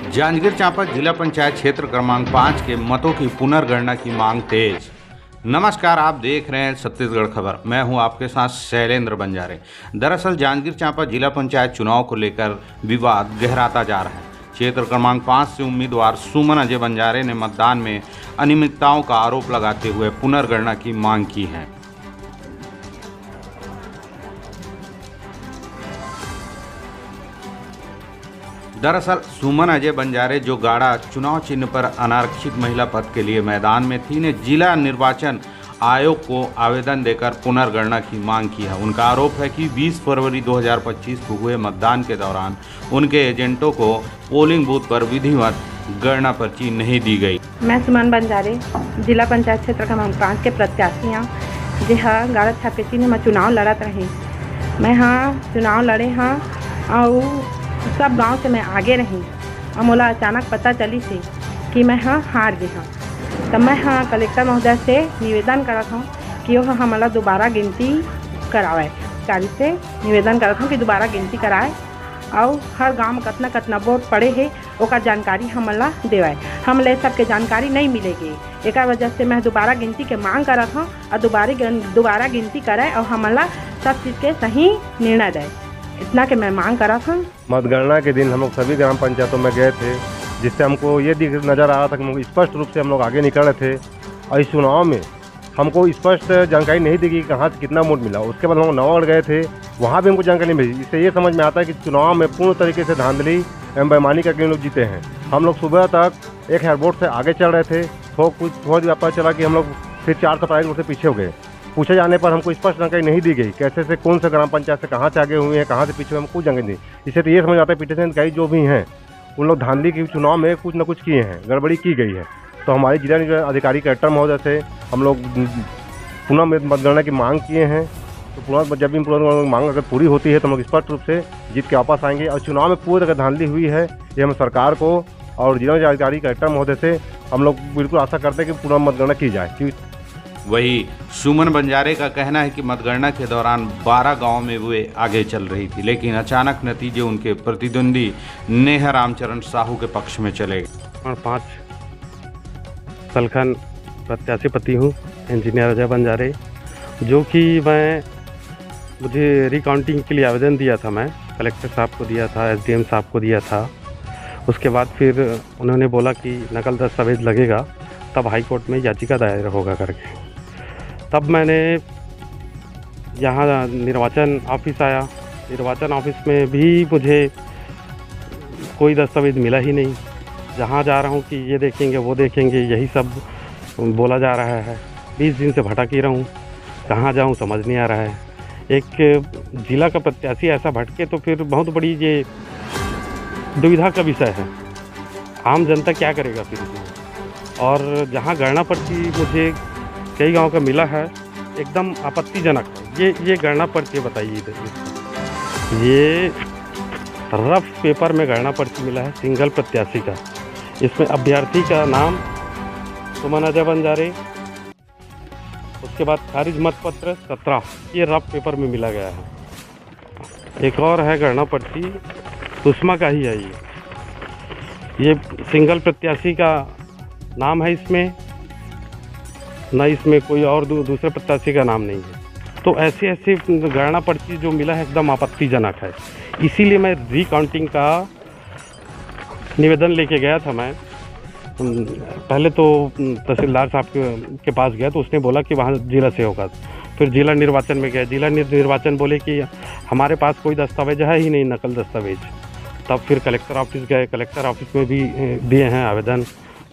जांजगीर चांपा जिला पंचायत क्षेत्र क्रमांक 5 के मतों की पुनर्गणना की मांग तेज। नमस्कार, आप देख रहे हैं छत्तीसगढ़ खबर। मैं हूं आपके साथ शैलेंद्र बंजारे। दरअसल जांजगीर चांपा जिला पंचायत चुनाव को लेकर विवाद गहराता जा रहा है। क्षेत्र क्रमांक 5 से उम्मीदवार सुमन अजय बंजारे ने मतदान में अनियमितताओं का आरोप लगाते हुए पुनर्गणना की मांग की है। दरअसल सुमन अजय बंजारे, जो गाड़ा चुनाव चिन्ह पर अनारक्षित महिला पद के लिए मैदान में थी, ने जिला निर्वाचन आयोग को आवेदन देकर पुनर्गणना की मांग की है। उनका आरोप है कि 20 फरवरी 2025 को हुए मतदान के दौरान उनके एजेंटों को पोलिंग बूथ पर विधिवत गणना पर्ची नहीं दी गई। मैं सुमन बंजारे जिला पंचायत क्षेत्र क्रमांक 5 के प्रत्याशी हाँ, जी हाँ, गाड़ा छापे चिन्ह में चुनाव लड़त रही। मैं हाँ चुनाव लड़े हाँ और सब गांव से मैं आगे रही और मोला अचानक पता चली थी कि मैं हाँ हार गई हाँ। तब मैं हाँ कलेक्टर महोदय से निवेदन करत हूँ कि वो हमला दोबारा गिनती करावे। अधिकारी से निवेदन करत हूँ कि दोबारा गिनती कराए और हर गांव में कतना कतना वोट पड़े है ओका जानकारी हमला देवाए। हमले सबके जानकारी नहीं मिलेगी, एक वजह से मैं दोबारा गिनती के मांग करत हूँ और दोबारा गिनती कराए और हमला सब चीज़ के सही निर्णय दे। इतना कि मैं मांग करा था। मतगणना के दिन हम लोग सभी ग्राम पंचायतों में गए थे, जिससे हमको ये नज़र आ रहा था कि हम स्पष्ट रूप से हम लोग आगे निकल रहे थे और इस चुनाव में हमको स्पष्ट जानकारी नहीं दी कि कहाँ से कितना वोट मिला। उसके बाद हम लोग नवागढ़ गए थे, वहाँ भी हमको जानकारी नहीं मिली। इससे ये समझ में आता है कि चुनाव में पूर्ण तरीके से धांधली एवं बेईमानी करके लोग जीते हैं। हम लोग सुबह तक 1000 वोट से आगे चल रहे थे, थोड़ा पता चला कि हम लोग फिर 400 वोट से पीछे हो गए। पूछे जाने पर हमको स्पष्ट जानकारी नहीं दी गई, कैसे से कौन सा ग्राम पंचायत से कहाँ से आगे हुए हैं, कहाँ से पीछे, हमको कुछ जानकारी नहीं। इससे तो ये समझ आता है पीछे अधिकारी जो भी हैं उन लोग धांधली के चुनाव में कुछ न कुछ किए हैं, गड़बड़ी की गई है। तो हमारे जिला अधिकारी कलेक्टर महोदय से हम लोग पुनः मतगणना की मांग किए हैं। तो जब भी मांग अगर पूरी होती है तो हम लोग स्पष्ट रूप से जीत के वापस आएंगे। और चुनाव में पूरी अगर धांधली हुई है, ये हम सरकार को और जिला अधिकारी कलेक्टर महोदय से हम लोग बिल्कुल आशा करते हैं कि पुनः मतगणना की जाए। वही सुमन बंजारे का कहना है कि मतगणना के दौरान 12 गांव में वे आगे चल रही थी, लेकिन अचानक नतीजे उनके प्रतिद्वंदी नेहा रामचरण साहू के पक्ष में चले गए। 5 सलखन प्रत्याशी पति हूँ, इंजीनियर अजय बंजारे, जो कि मुझे रिकाउंटिंग के लिए आवेदन दिया था। मैं कलेक्टर साहब को दिया था, SDM साहब को दिया था। उसके बाद फिर उन्होंने बोला कि नकल दस्तावेज लगेगा, तब हाई कोर्ट में याचिका दायर होगा करके। तब मैंने यहाँ निर्वाचन ऑफिस आया। निर्वाचन ऑफिस में भी मुझे कोई दस्तावेज मिला ही नहीं। जहाँ जा रहा हूँ कि ये देखेंगे वो देखेंगे, यही सब बोला जा रहा है। 20 दिन से भटक ही रहा हूँ, कहाँ जाऊँ समझ नहीं आ रहा है। एक जिला का प्रत्याशी ऐसा भटके तो फिर बहुत बड़ी ये दुविधा का विषय है। आम जनता क्या करेगा फिर। और जहाँ गणना पर्ची मुझे कई गांव का मिला है, एकदम आपत्तिजनक है। ये गणना पर्ची बताइए इधर। ये रफ पेपर में गणना पर्ची मिला है सिंगल प्रत्याशी का। इसमें अभ्यर्थी का नाम सुमन अजय बंजारे, उसके बाद खारिज मत पत्र 17, ये रफ पेपर में मिला गया है। एक और है गणना पर्ची, सुषमा का ही है ये सिंगल प्रत्याशी का नाम है इसमें, न इसमें कोई और दूसरे प्रत्याशी का नाम नहीं है। तो ऐसी गणना पर्ची जो मिला है एकदम आपत्तिजनक है। इसीलिए मैं रिकाउंटिंग का निवेदन लेके गया था। मैं पहले तो तहसीलदार साहब के पास गया तो उसने बोला कि वहाँ जिला से होगा। फिर जिला निर्वाचन में गया, जिला निर्वाचन बोले कि हमारे पास कोई दस्तावेज है ही नहीं, नकल दस्तावेज। तब फिर कलेक्टर ऑफिस गए, कलेक्टर ऑफिस में भी दिए हैं आवेदन।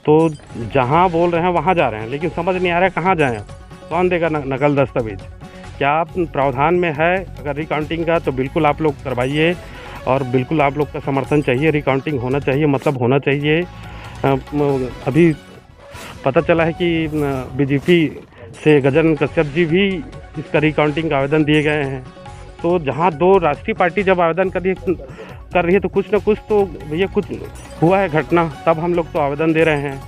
तो जहाँ बोल रहे हैं वहाँ जा रहे हैं, लेकिन समझ नहीं आ रहा है कहाँ जाएं। कौन देगा नकल दस्तावेज? क्या प्रावधान में है अगर रिकाउंटिंग का, तो बिल्कुल आप लोग करवाइए और बिल्कुल आप लोग का समर्थन चाहिए। रिकाउंटिंग होना चाहिए, मतलब होना चाहिए। अभी पता चला है कि BJP से गजानन कश्यप जी भी इसका रिकाउंटिंग का आवेदन दिए गए हैं। तो जहाँ 2 राष्ट्रीय पार्टी जब आवेदन कर रही है तो कुछ न कुछ तो भैया कुछ हुआ है घटना, तब हम लोग तो आवेदन दे रहे हैं।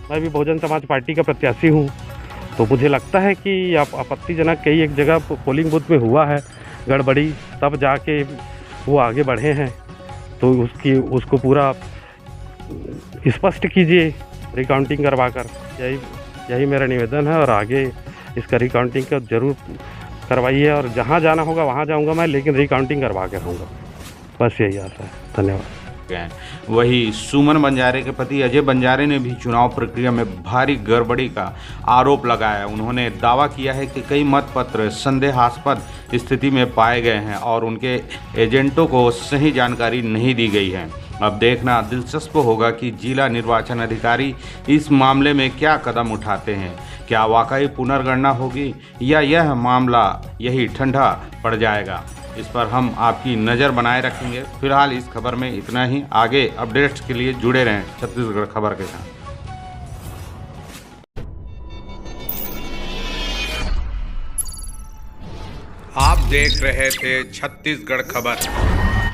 मैं भी बहुजन समाज पार्टी का प्रत्याशी हूँ, तो मुझे लगता है कि आपत्तिजनक कई एक जगह पोलिंग बूथ में हुआ है गड़बड़ी, तब जाके वो आगे बढ़े हैं। तो उसको पूरा स्पष्ट कीजिए रिकाउंटिंग करवा कर, यही मेरा निवेदन है। और आगे इसका रिकाउंटिंग का ज़रूर करवाइए, और जहाँ जाना होगा वहाँ जाऊँगा मैं, लेकिन रिकाउंटिंग करवा के रहूँगा। बस यही आशा है। धन्यवाद। वही सुमन बंजारे के पति अजय बंजारे ने भी चुनाव प्रक्रिया में भारी गड़बड़ी का आरोप लगाया। उन्होंने दावा किया है कि कई मतपत्र संदेहास्पद स्थिति में पाए गए हैं और उनके एजेंटों को सही जानकारी नहीं दी गई है। अब देखना दिलचस्प होगा कि जिला निर्वाचन अधिकारी इस मामले में क्या कदम उठाते हैं। क्या वाकई पुनर्गणना होगी या यह मामला यही ठंडा पड़ जाएगा, इस पर हम आपकी नज़र बनाए रखेंगे। फिलहाल इस खबर में इतना ही। आगे अपडेट्स के लिए जुड़े रहें छत्तीसगढ़ खबर के साथ। आप देख रहे थे छत्तीसगढ़ खबर।